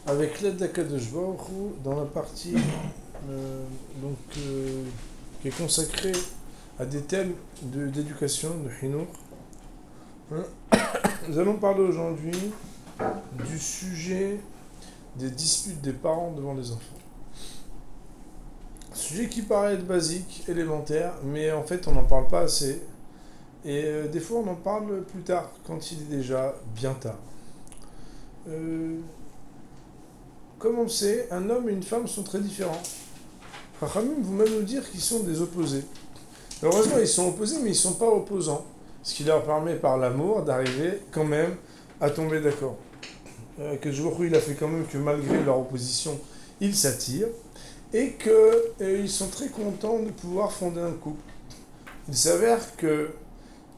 avec l'aide d'Akadosh Baruch Hu, dans la partie qui est consacrée à des thèmes d'éducation, de Hinour. Nous allons parler aujourd'hui du sujet des disputes des parents devant les enfants. Sujet qui paraît être basique, élémentaire, mais en fait on n'en parle pas assez. Et des fois on en parle plus tard, quand il est déjà bien tard. Comme on le sait, un homme et une femme sont très différents. Chachamim vous même nous dire qu'ils sont des opposés. Heureusement, ils sont opposés, mais ils ne sont pas opposants. Ce qui leur permet, par l'amour, d'arriver quand même à tomber d'accord. Que Jouhou, il a fait quand même que malgré leur opposition, ils s'attirent. Et qu'ils sont très contents de pouvoir fonder un couple. Il s'avère que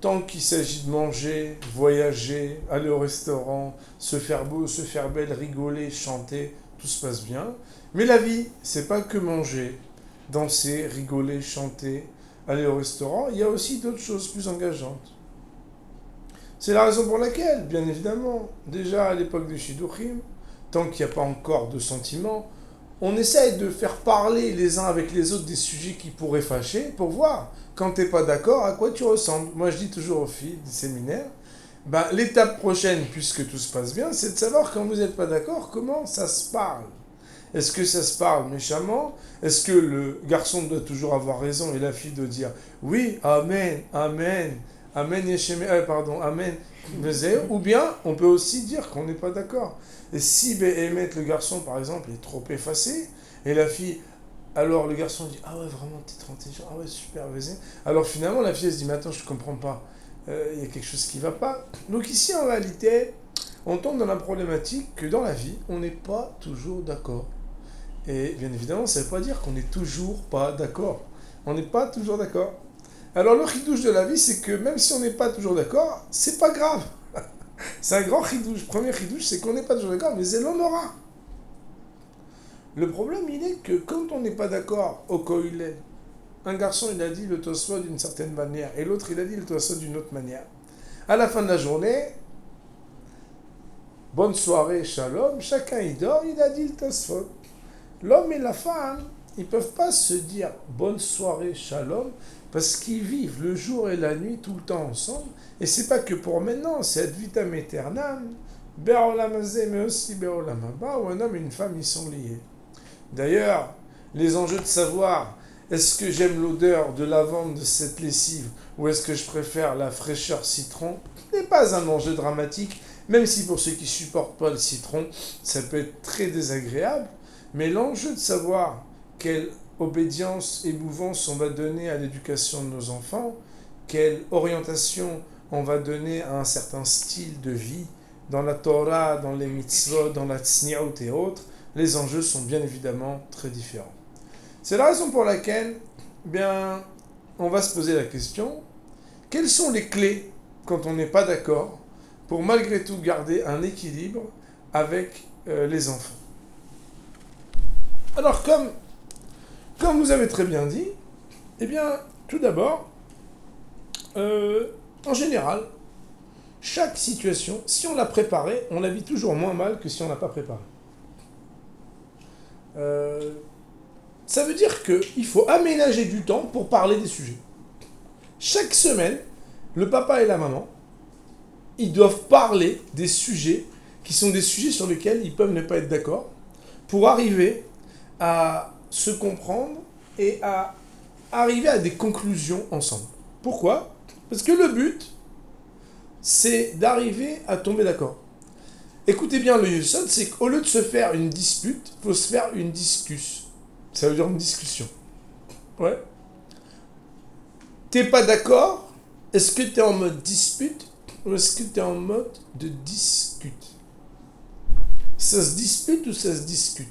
tant qu'il s'agit de manger, voyager, aller au restaurant, se faire beau, se faire belle, rigoler, chanter, tout se passe bien. Mais la vie, c'est pas que manger, danser, rigoler, chanter, aller au restaurant. Il y a aussi d'autres choses plus engageantes. C'est la raison pour laquelle, bien évidemment, déjà à l'époque du Shidduchim, tant qu'il n'y a pas encore de sentiments, on essaye de faire parler les uns avec les autres des sujets qui pourraient fâcher pour voir, quand tu n'es pas d'accord, à quoi tu ressembles. Moi, je dis toujours aux filles du séminaire, l'étape prochaine, puisque tout se passe bien, c'est de savoir quand vous n'êtes pas d'accord, comment ça se parle. Est-ce que ça se parle méchamment? Est-ce que le garçon doit toujours avoir raison et la fille doit dire oui, amen, amen, amen, pardon, amen, ou bien on peut aussi dire qu'on n'est pas d'accord. Et si le garçon par exemple est trop effacé et la fille, alors le garçon dit ah ouais vraiment t'es trop intelligent, ah ouais super, vas-y. Alors finalement la fille elle se dit mais attends je comprends pas, il y a quelque chose qui va pas. Donc ici en réalité on tombe dans la problématique que dans la vie on n'est pas toujours d'accord. Et bien évidemment, ça ne veut pas dire qu'on n'est toujours pas d'accord. On n'est pas toujours d'accord. Alors le chidouche de la vie, c'est que même si on n'est pas toujours d'accord, c'est pas grave. C'est un grand chidouche. Premier chidouche, c'est qu'on n'est pas toujours d'accord, mais c'est l'honora. Le problème, il est que quand on n'est pas d'accord au koïlé, un garçon, il a dit le tosfot d'une certaine manière, et l'autre, il a dit le tosfot d'une autre manière. À la fin de la journée, bonne soirée, shalom, chacun y dort, il a dit le tosfot. L'homme et la femme, ils ne peuvent pas se dire bonne soirée, shalom, parce qu'ils vivent le jour et la nuit tout le temps ensemble. Et c'est pas que pour maintenant, c'est ad vitam aeternam, be'olam hazeh, mais aussi be'olam haba, où un homme et une femme, ils sont liés. D'ailleurs, les enjeux de savoir est-ce que j'aime l'odeur de lavande de cette lessive ou est-ce que je préfère la fraîcheur citron n'est pas un enjeu dramatique, même si pour ceux qui ne supportent pas le citron, ça peut être très désagréable. Mais l'enjeu de savoir quelle obédience et mouvance on va donner à l'éducation de nos enfants, quelle orientation on va donner à un certain style de vie, dans la Torah, dans les mitzvot, dans la tzniut et autres, les enjeux sont bien évidemment très différents. C'est la raison pour laquelle, on va se poser la question, quelles sont les clés, quand on n'est pas d'accord, pour malgré tout garder un équilibre avec les enfants? Alors, comme vous avez très bien dit, tout d'abord, en général, chaque situation, si on l'a préparée, on la vit toujours moins mal que si on ne l'a pas préparée. Ça veut dire qu'il faut aménager du temps pour parler des sujets. Chaque semaine, le papa et la maman, ils doivent parler des sujets qui sont des sujets sur lesquels ils peuvent ne pas être d'accord pour arriver à se comprendre et à arriver à des conclusions ensemble. Pourquoi? Parce que le but, c'est d'arriver à tomber d'accord. Écoutez bien le yesod, c'est qu'au lieu de se faire une dispute, il faut se faire une discussion. Ça veut dire une discussion. Ouais. T'es pas d'accord? Est-ce que t'es en mode dispute ou est-ce que t'es en mode de discute? Ça se dispute ou ça se discute?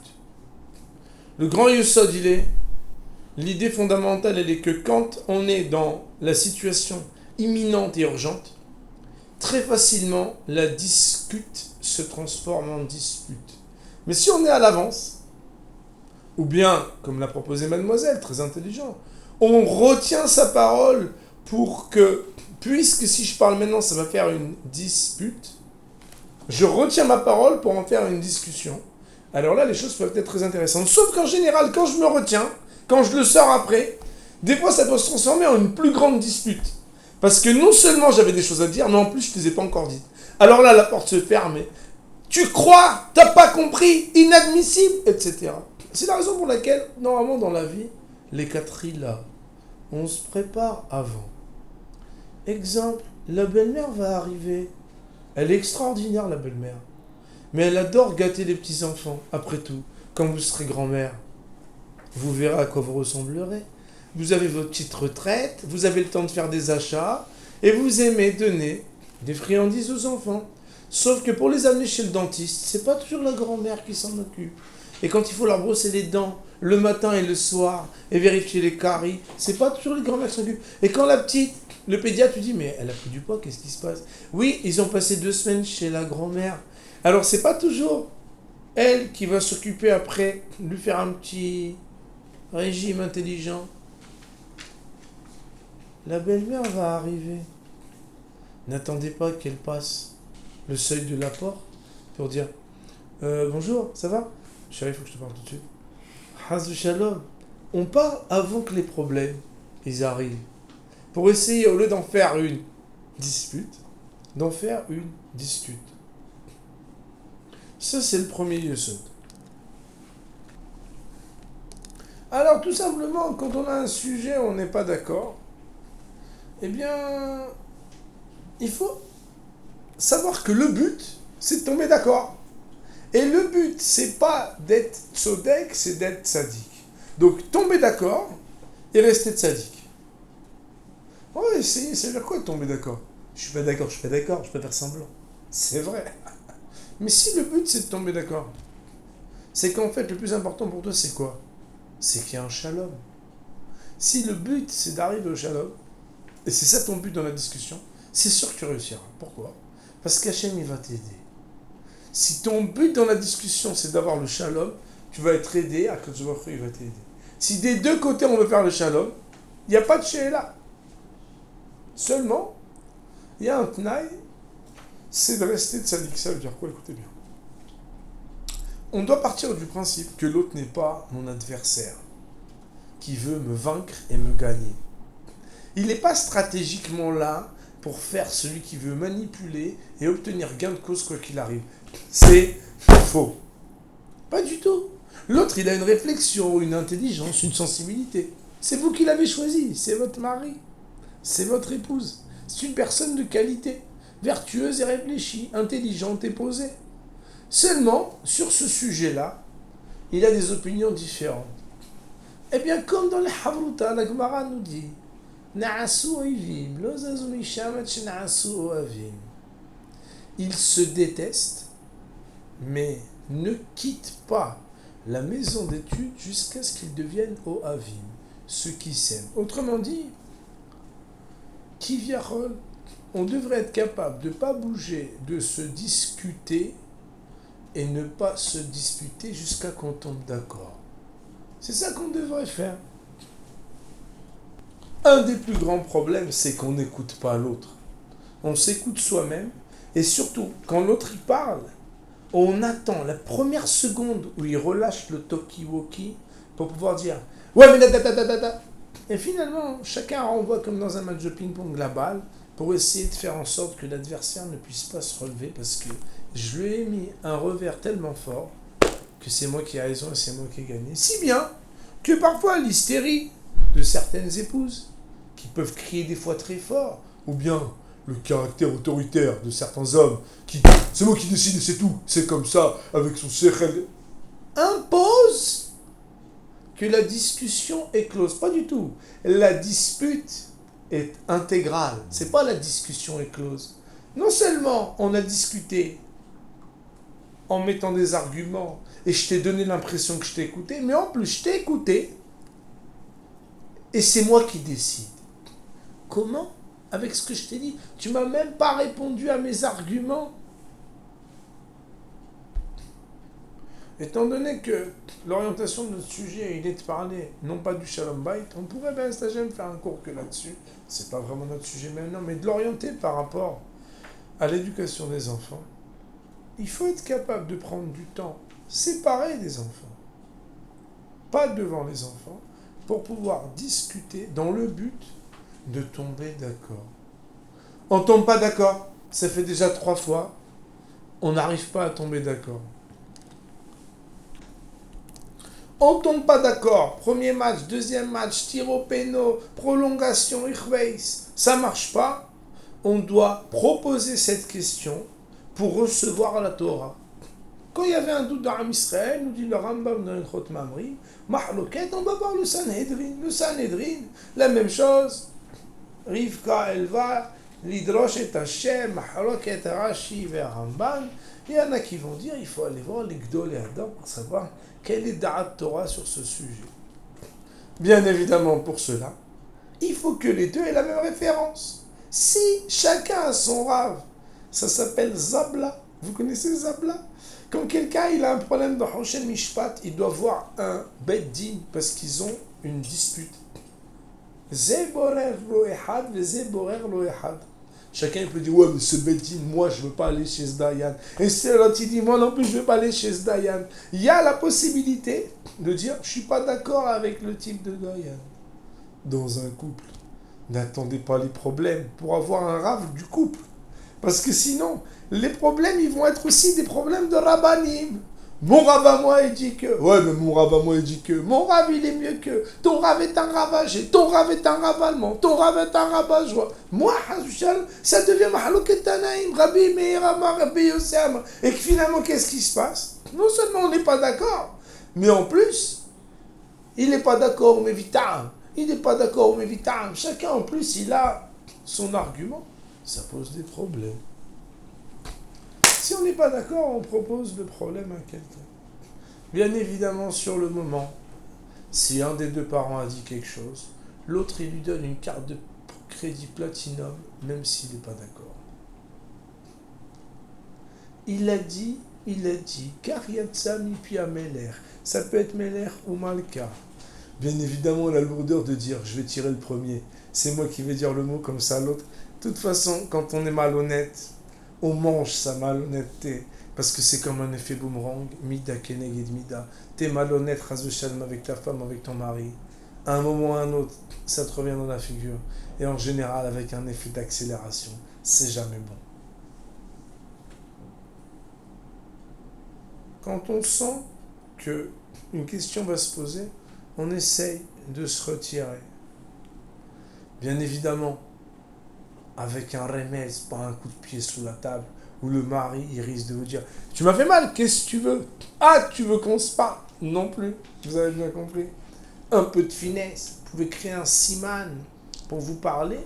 Le grand yesod, l'idée fondamentale, elle est que quand on est dans la situation imminente et urgente, très facilement, la discute se transforme en dispute. Mais si on est à l'avance, ou bien, comme l'a proposé mademoiselle, très intelligent, on retient sa parole pour que, puisque si je parle maintenant, ça va faire une dispute, je retiens ma parole pour en faire une discussion. alors là, les choses peuvent être très intéressantes. Sauf qu'en général, quand je me retiens, quand je le sors après, des fois, ça peut se transformer en une plus grande dispute. Parce que non seulement j'avais des choses à dire, mais en plus, je ne les ai pas encore dites. Alors là, la porte se ferme. Tu crois, t'as pas compris, inadmissible, etc. C'est la raison pour laquelle, normalement, dans la vie, les quatriles là, on se prépare avant. Exemple, la belle-mère va arriver. Elle est extraordinaire, la belle-mère. Mais elle adore gâter les petits-enfants. Après tout, quand vous serez grand-mère, vous verrez à quoi vous ressemblerez. Vous avez votre petite retraite, vous avez le temps de faire des achats, et vous aimez donner des friandises aux enfants. Sauf que pour les amener chez le dentiste, c'est pas toujours la grand-mère qui s'en occupe. Et quand il faut leur brosser les dents, le matin et le soir, et vérifier les caries, c'est pas toujours les grand-mères qui s'en occupent. Et quand la petite, le pédiatre lui dit, mais elle a pris du poids, qu'est-ce qui se passe? Oui, ils ont passé 2 semaines chez la grand-mère. Alors c'est pas toujours elle qui va s'occuper après, lui faire un petit régime intelligent. La belle-mère va arriver. N'attendez pas qu'elle passe le seuil de la porte pour dire bonjour, ça va? Chérie, il faut que je te parle tout de suite. Hazou shalom. On parle avant que les problèmes ils arrivent. Pour essayer, au lieu d'en faire une dispute, d'en faire une discute. Ça, c'est le premier yesod. Alors, tout simplement, quand on a un sujet où on n'est pas d'accord, eh bien, il faut savoir que le but, c'est de tomber d'accord. Et le but, c'est pas d'être tzodek, c'est d'être sadique. Donc, tomber d'accord et rester tzaddik. Ouais, essayez, ça veut dire quoi tomber d'accord? Je suis pas d'accord, je peux faire semblant. C'est vrai. Mais si le but, c'est de tomber d'accord, c'est qu'en fait, le plus important pour toi, c'est quoi? C'est qu'il y a un shalom. Si le but, c'est d'arriver au shalom, et c'est ça ton but dans la discussion, c'est sûr que tu réussiras. Pourquoi? Parce qu'Hachem, il va t'aider. Si ton but dans la discussion, c'est d'avoir le shalom, tu vas être aidé, Akadosh Baruch Hu, il va t'aider. Si des deux côtés, on veut faire le shalom, il n'y a pas de she'ela. Seulement, il y a un tnaï, c'est de rester tzaddik. Ça veut dire quoi? Écoutez bien. On doit partir du principe que l'autre n'est pas mon adversaire, qui veut me vaincre et me gagner. Il n'est pas stratégiquement là pour faire celui qui veut manipuler et obtenir gain de cause quoi qu'il arrive. C'est faux. Pas du tout. L'autre, il a une réflexion, une intelligence, une sensibilité. C'est vous qui l'avez choisi, c'est votre mari, c'est votre épouse. C'est une personne de qualité, vertueuse et réfléchie, intelligente et posée. Seulement, sur ce sujet-là, il a des opinions différentes. Eh bien, comme dans les Havruta, la Gemara nous dit ils se détestent, mais ne quittent pas la maison d'études jusqu'à ce qu'ils deviennent Ohavim, ceux qui s'aiment. Autrement dit, Kivyachol, on devrait être capable de ne pas bouger, de se discuter et ne pas se disputer jusqu'à qu'on tombe d'accord. C'est ça qu'on devrait faire. Un des plus grands problèmes, c'est qu'on n'écoute pas l'autre. On s'écoute soi-même, et surtout, quand l'autre y parle, on attend la première seconde où il relâche le talkie-walkie pour pouvoir dire « Ouais, mais da. Et finalement, chacun renvoie comme dans un match de ping-pong la balle pour essayer de faire en sorte que l'adversaire ne puisse pas se relever parce que je lui ai mis un revers tellement fort que c'est moi qui ai raison et c'est moi qui ai gagné. Si bien que parfois l'hystérie de certaines épouses qui peuvent crier des fois très fort, ou bien le caractère autoritaire de certains hommes qui c'est moi qui décide et c'est tout, c'est comme ça, avec son sechel, impose que la discussion est close. Pas du tout. La dispute est intégrale. C'est pas la discussion est close. Non seulement on a discuté en mettant des arguments et je t'ai donné l'impression que je t'ai écouté, mais en plus je t'ai écouté et c'est moi qui décide. Comment? Avec ce que je t'ai dit. Tu m'as même pas répondu à mes arguments. Étant donné que l'orientation de notre sujet, il est de parler, non pas du Shalom Bayit, on pourrait bien stagiaire faire un cours que là-dessus. C'est pas vraiment notre sujet maintenant, mais de l'orienter par rapport à l'éducation des enfants. Il faut être capable de prendre du temps séparés des enfants, pas devant les enfants, pour pouvoir discuter dans le but de tomber d'accord. On ne tombe pas d'accord, ça fait déjà 3 fois, on n'arrive pas à tomber d'accord. On ne tombe pas d'accord, premier match, deuxième match, tir au péno, prolongation, ça ne marche pas, on doit proposer cette question pour recevoir la Torah. Quand il y avait un doute dans Israël, nous dit le Rambam dans Ilchot Mamrim, Mahloket, on va voir le Sanhedrin. Le Sanhedrin, la même chose. Rivka, elle va, l'Idrosh et Hashem, Mahloket, Rashi, vers Ramban. Il y en a qui vont dire, il faut aller voir les Gdol et Adam pour savoir quelle est Da'at Torah sur ce sujet. Bien évidemment, pour cela, il faut que les deux aient la même référence. Si chacun a son rave, ça s'appelle Zabla. Vous connaissez Zabla? Quand quelqu'un il a un problème dans Hoshen Mishpat, il doit voir un Bet Din parce qu'ils ont une dispute. Zeborer lo ehad, zeborer lo ehad. Chacun peut dire, ouais, mais ce Bet Din, moi je ne veux pas aller chez Zdayan. Et c'est l'autre qui dit, moi non plus je ne veux pas aller chez Zdayan. Il y a la possibilité de dire, je ne suis pas d'accord avec le type de Dayan. Dans un couple, n'attendez pas les problèmes pour avoir un rave du couple. Parce que sinon, les problèmes, ils vont être aussi des problèmes de rabbanim. Mon rave à moi, il dit que... Ouais, mais mon rave à moi, il dit que... Mon rave, il est mieux que... Ton rave est un ravagé. Ton rave est un rave allemand. Ton rave est un ravageois. Moi, ça devient mahaloket tanaïm. Rabbi Meir Amar, Rabbi Yosef Amar. Et que finalement, qu'est-ce qui se passe? Non seulement on n'est pas d'accord, mais en plus, il n'est pas d'accord, mais vitam. Il n'est pas d'accord, mais vitam. Chacun, en plus, il a son argument. Ça pose des problèmes. Si on n'est pas d'accord, on propose le problème à quelqu'un. Bien évidemment, sur le moment, si un des deux parents a dit quelque chose, l'autre, il lui donne une carte de crédit platinum, même s'il n'est pas d'accord. Il a dit, car Yatsa Mipia Meler. Ça peut être Meler ou Malka. Bien évidemment, on a le lourdeur de dire, je vais tirer le premier. C'est moi qui vais dire le mot comme ça, l'autre. De toute façon, quand on est malhonnête, on mange sa malhonnêteté. Parce que c'est comme un effet boomerang. Mida keneged mida. T'es malhonnête, ras shalom, avec ta femme, avec ton mari. À un moment ou à un autre, ça te revient dans la figure. Et en général, avec un effet d'accélération. C'est jamais bon. Quand on sent qu'une question va se poser, on essaye de se retirer. Bien évidemment, avec un remez, pas un coup de pied sous la table, où le mari, il risque de vous dire « Tu m'as fait mal, qu'est-ce que tu veux ? Ah, tu veux qu'on se parle ?» Non plus, vous avez bien compris. Un peu de finesse, vous pouvez créer un siman pour vous parler,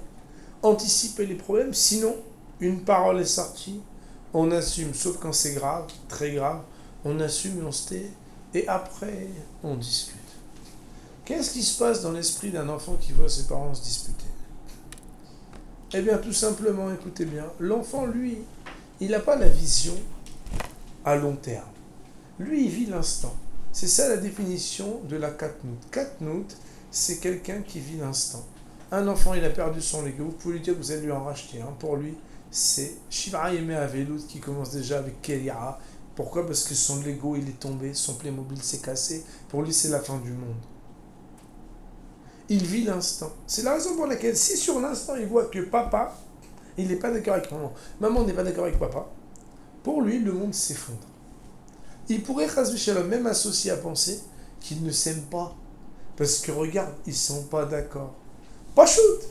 anticiper les problèmes, sinon, une parole est sortie, on assume, sauf quand c'est grave, très grave, on assume et on se tait, et après, on discute. Qu'est-ce qui se passe dans l'esprit d'un enfant qui voit ses parents se disputer ? Eh bien, tout simplement, écoutez bien, l'enfant, lui, il n'a pas la vision à long terme. Lui, il vit l'instant. C'est ça la définition de la katnout. Katnout, c'est quelqu'un qui vit l'instant. Un enfant, il a perdu son Lego, vous pouvez lui dire que vous allez lui en racheter un. Pour lui, c'est Shiva Yeme Avelut qui commence déjà avec Kelia. Pourquoi ? Parce que son Lego, il est tombé, son Playmobil s'est cassé. Pour lui, c'est la fin du monde. Il vit l'instant. C'est la raison pour laquelle, si sur l'instant, il voit que papa, il n'est pas d'accord avec maman n'est pas d'accord avec papa, pour lui, le monde s'effondre. Il pourrait, même associer à penser qu'ils ne s'aiment pas. Parce que regarde, ils ne sont pas d'accord. Pas shoot.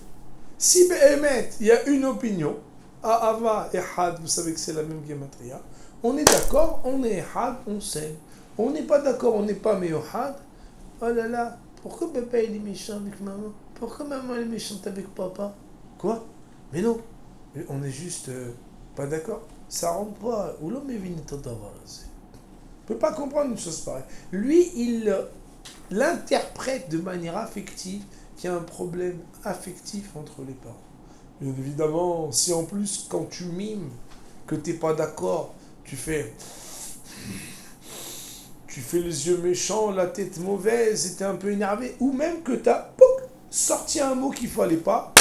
Si Behemet, il y a une opinion, Ava et Had, vous savez que c'est la même gematria, on est d'accord, on est Had, on s'aime. On n'est pas d'accord, on n'est pas Meohad. Oh là là, pourquoi papa il est méchant avec maman? Pourquoi maman elle est méchante avec papa? Quoi? Mais non, on est juste pas d'accord. Ça rentre pas. Ou l'homme est venu tout d'avoir. On ne peut pas comprendre une chose pareille. Lui, il l'interprète de manière affective qu'il y a un problème affectif entre les parents. Bien évidemment, si en plus, quand tu mimes, que tu n'es pas d'accord, tu fais les yeux méchants, la tête mauvaise, et tu es un peu énervé, ou même que tu as sorti un mot qu'il ne fallait pas,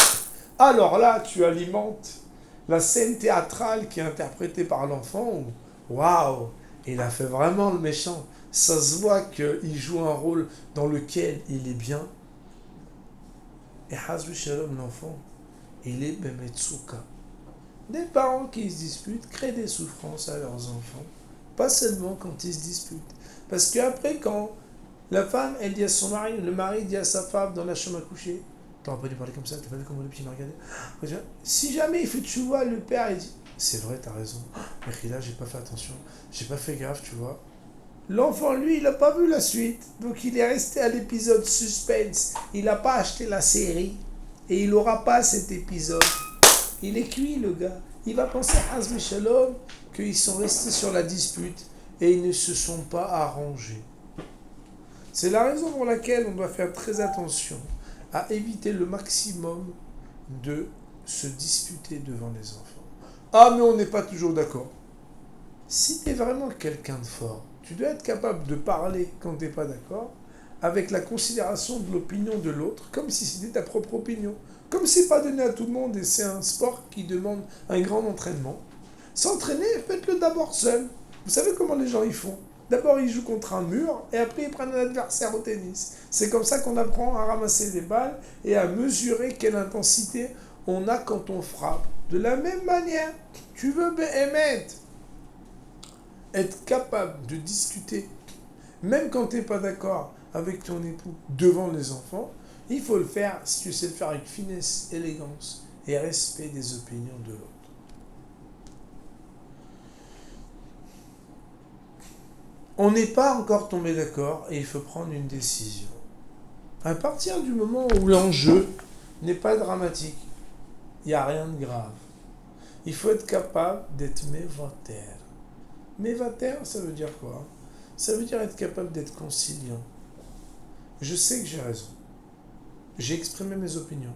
alors là, tu alimentes la scène théâtrale qui est interprétée par l'enfant. Waouh! Il a fait vraiment le méchant. Ça se voit qu'il joue un rôle dans lequel il est bien. Et Hazou Shalom, l'enfant, il est Bemetsuka. Des parents qui se disputent créent des souffrances à leurs enfants. Pas seulement quand ils se disputent. Parce qu'après, quand la femme, elle dit à son mari, le mari dit à sa femme dans la chambre à coucher, t'aurais pas dû parler comme ça, t'as pas vu comment le petit m'a regardé. Si jamais il fait tchouva, le père, il dit, c'est vrai, t'as raison. Mais là, j'ai pas fait attention, j'ai pas fait gaffe, tu vois. L'enfant, lui, il n'a pas vu la suite. Donc il est resté à l'épisode suspense. Il n'a pas acheté la série. Et il n'aura pas cet épisode. Il est cuit, le gars. Il va penser à Hazmi Shalom qu'ils sont restés sur la dispute et ils ne se sont pas arrangés. C'est la raison pour laquelle on doit faire très attention à éviter le maximum de se disputer devant les enfants. Ah, mais on n'est pas toujours d'accord. Si tu es vraiment quelqu'un de fort, tu dois être capable de parler quand tu n'es pas d'accord, avec la considération de l'opinion de l'autre, comme si c'était ta propre opinion. Comme c'est pas donné à tout le monde et c'est un sport qui demande un grand entraînement. S'entraîner, faites-le d'abord seul. Vous savez comment les gens y font? D'abord, ils jouent contre un mur et après, ils prennent un adversaire au tennis. C'est comme ça qu'on apprend à ramasser des balles et à mesurer quelle intensité on a quand on frappe. De la même manière, tu veux émettre, être capable de discuter, même quand tu n'es pas d'accord avec ton époux devant les enfants, il faut le faire si tu sais le faire avec finesse, élégance et respect des opinions de l'autre. On n'est pas encore tombé d'accord et il faut prendre une décision. À partir du moment où l'enjeu n'est pas dramatique, il n'y a rien de grave. Il faut être capable d'être mévater. Mévater, ça veut dire quoi? Ça veut dire être capable d'être conciliant. Je sais que j'ai raison. J'ai exprimé mes opinions.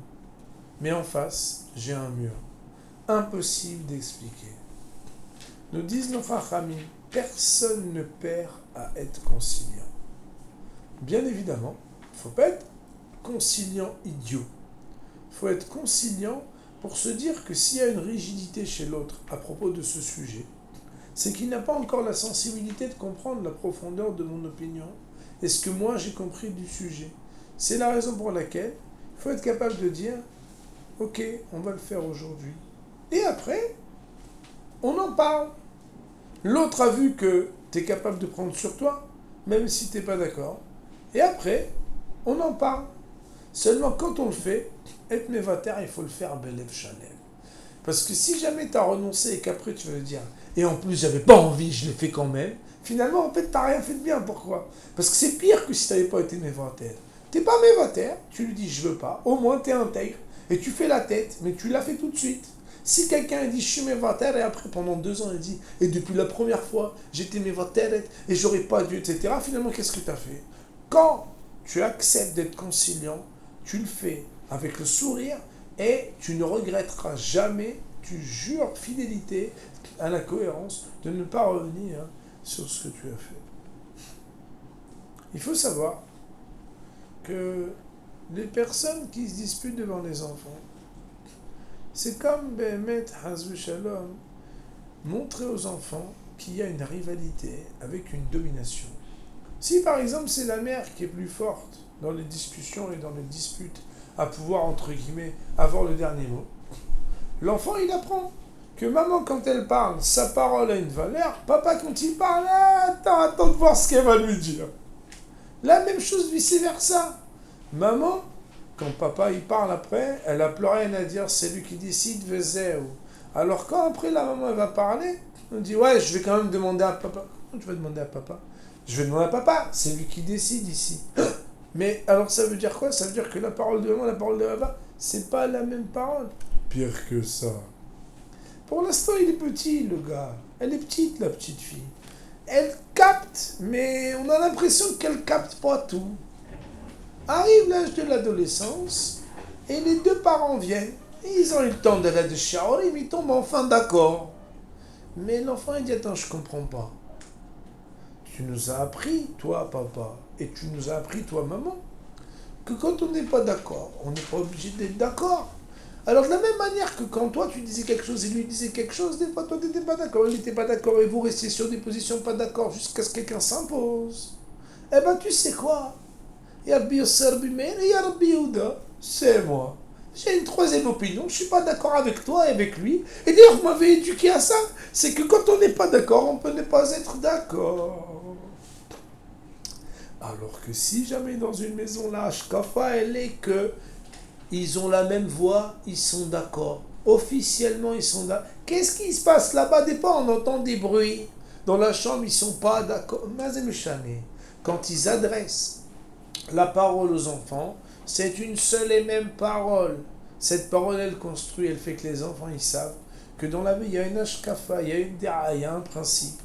Mais en face, j'ai un mur. Impossible d'expliquer. Nous disent nos Chachamim, personne ne perd à être conciliant. Bien évidemment, il ne faut pas être conciliant idiot. Il faut être conciliant pour se dire que s'il y a une rigidité chez l'autre à propos de ce sujet, c'est qu'il n'a pas encore la sensibilité de comprendre la profondeur de mon opinion et ce que moi j'ai compris du sujet. C'est la raison pour laquelle il faut être capable de dire « Ok, on va le faire aujourd'hui. » Et après, on en parle. L'autre a vu que tu es capable de prendre sur toi, même si tu n'es pas d'accord. Et après, on en parle. Seulement quand on le fait, être mévater, il faut le faire belev shalem. Parce que si jamais tu as renoncé et qu'après tu vas le dire, et en plus j'avais pas envie, je l'ai fait quand même, finalement en fait tu n'as rien fait de bien. Pourquoi? Parce que c'est pire que si tu n'avais pas été mévater. Tu n'es pas mévater, tu lui dis je veux pas, au moins tu es intègre, et tu fais la tête, mais tu l'as fait tout de suite. Si quelqu'un dit je suis mévater et après pendant 2 ans il dit et depuis la première fois j'étais mévater et j'aurais pas dû, etc. Finalement qu'est-ce que tu as fait? Quand tu acceptes d'être conciliant, tu le fais avec le sourire et tu ne regretteras jamais, tu jures fidélité à la cohérence de ne pas revenir sur ce que tu as fait. Il faut savoir que les personnes qui se disputent devant les enfants, c'est comme Behemet Hazou Shalom, montrer aux enfants qu'il y a une rivalité avec une domination. Si par exemple c'est la mère qui est plus forte dans les discussions et dans les disputes, à pouvoir entre guillemets avoir le dernier mot, l'enfant il apprend que maman quand elle parle, sa parole a une valeur, papa quand il parle, attends de voir ce qu'elle va lui dire. La même chose vice versa. Maman, quand papa il parle après, elle a plus rien à dire, c'est lui qui décide, vezéou. Alors quand après la maman elle va parler, on dit ouais je vais quand même demander à papa. Comment tu vas demander à papa? Je vais demander à papa, c'est lui qui décide ici. Mais alors ça veut dire quoi? Ça veut dire que la parole de maman, la parole de papa, c'est pas la même parole. Pire que ça. Pour l'instant il est petit le gars. Elle est petite la petite fille. Elle capte, mais on a l'impression qu'elle capte pas tout. Arrive l'âge de l'adolescence, et les deux parents viennent. Et ils ont eu le temps de la de Shaorim, ils tombent enfin d'accord. Mais l'enfant il dit attends, je comprends pas. Tu nous as appris, toi papa, et tu nous as appris, toi maman, que quand on n'est pas d'accord, on n'est pas obligé d'être d'accord. Alors de la même manière que quand toi tu disais quelque chose et lui disait quelque chose, des fois toi tu n'étais pas d'accord, il n'était pas d'accord et vous restiez sur des positions pas d'accord jusqu'à ce que quelqu'un s'impose. Eh ben tu sais quoi? Ya Rabbi Yosser Bimeir et Ya Rabbi Yehuda, c'est moi. J'ai une troisième opinion, je suis pas d'accord avec toi et avec lui. Et d'ailleurs, vous m'avez éduqué à ça, c'est que quand on n'est pas d'accord, on peut ne pas être d'accord. Alors que si jamais dans une maison, la Hashkafa, elle est que ils ont la même voix, ils sont d'accord. Officiellement, ils sont d'accord. Qu'est-ce qui se passe là-bas? Des fois, on entend des bruits. Dans la chambre, ils sont pas d'accord. Quand ils adressent la parole aux enfants, c'est une seule et même parole. Cette parole, elle construit, elle fait que les enfants, ils savent que dans la vie, il y a une ashkafa, il y a une dira, il y a un principe.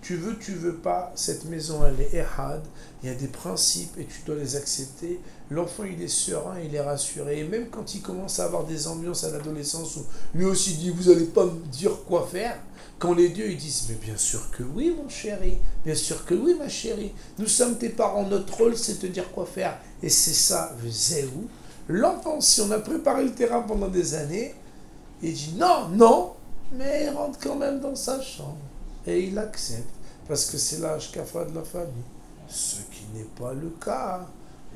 Tu veux pas, cette maison, elle est ehad, il y a des principes et tu dois les accepter. L'enfant, il est serein, il est rassuré. Et même quand il commence à avoir des ambiances à l'adolescence où lui aussi dit, vous allez pas me dire quoi faire, quand les deux, ils disent, mais bien sûr que oui, mon chéri, bien sûr que oui, ma chérie, nous sommes tes parents, notre rôle, c'est de te dire quoi faire. Et c'est ça, où l'enfant, si on a préparé le terrain pendant des années, il dit non, non, mais il rentre quand même dans sa chambre. Et il accepte, parce que c'est la hashkafa de la famille. Ce qui n'est pas le cas.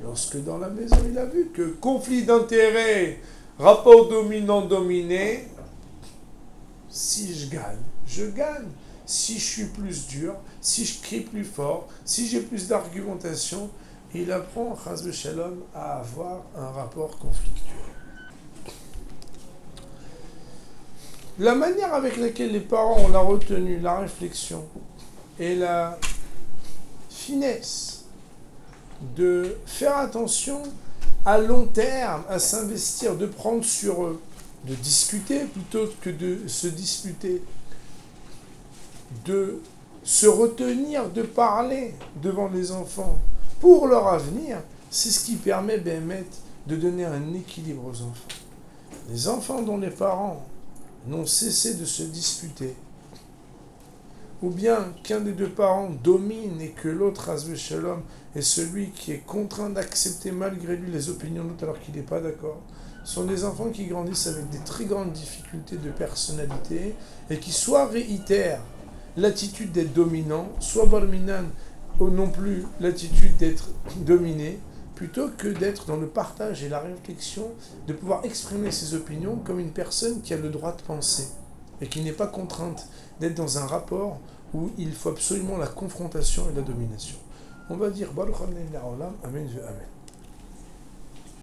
Lorsque dans la maison, il a vu que conflit d'intérêts, rapport dominant-dominé, si je gagne, je gagne. Si je suis plus dur, si je crie plus fort, si j'ai plus d'argumentation, il apprend, chas shalom, à avoir un rapport conflictuel. La manière avec laquelle les parents ont la retenue, la réflexion et la finesse de faire attention à long terme, à s'investir, de prendre sur eux, de discuter plutôt que de se disputer, de se retenir de parler devant les enfants pour leur avenir, c'est ce qui permet Béhémet de donner un équilibre aux enfants. Les enfants dont les parents n'ont cessé de se disputer, ou bien qu'un des deux parents domine et que l'autre, Hasbe Shalom, est celui qui est contraint d'accepter malgré lui les opinions de l'autre alors qu'il n'est pas d'accord, sont des enfants qui grandissent avec des très grandes difficultés de personnalité et qui soit réitèrent l'attitude d'être dominant, soit barminan, ou non plus l'attitude d'être dominé, plutôt que d'être dans le partage et la réflexion, de pouvoir exprimer ses opinions comme une personne qui a le droit de penser et qui n'est pas contrainte d'être dans un rapport où il faut absolument la confrontation et la domination. On va dire Baruch Amen, Amen.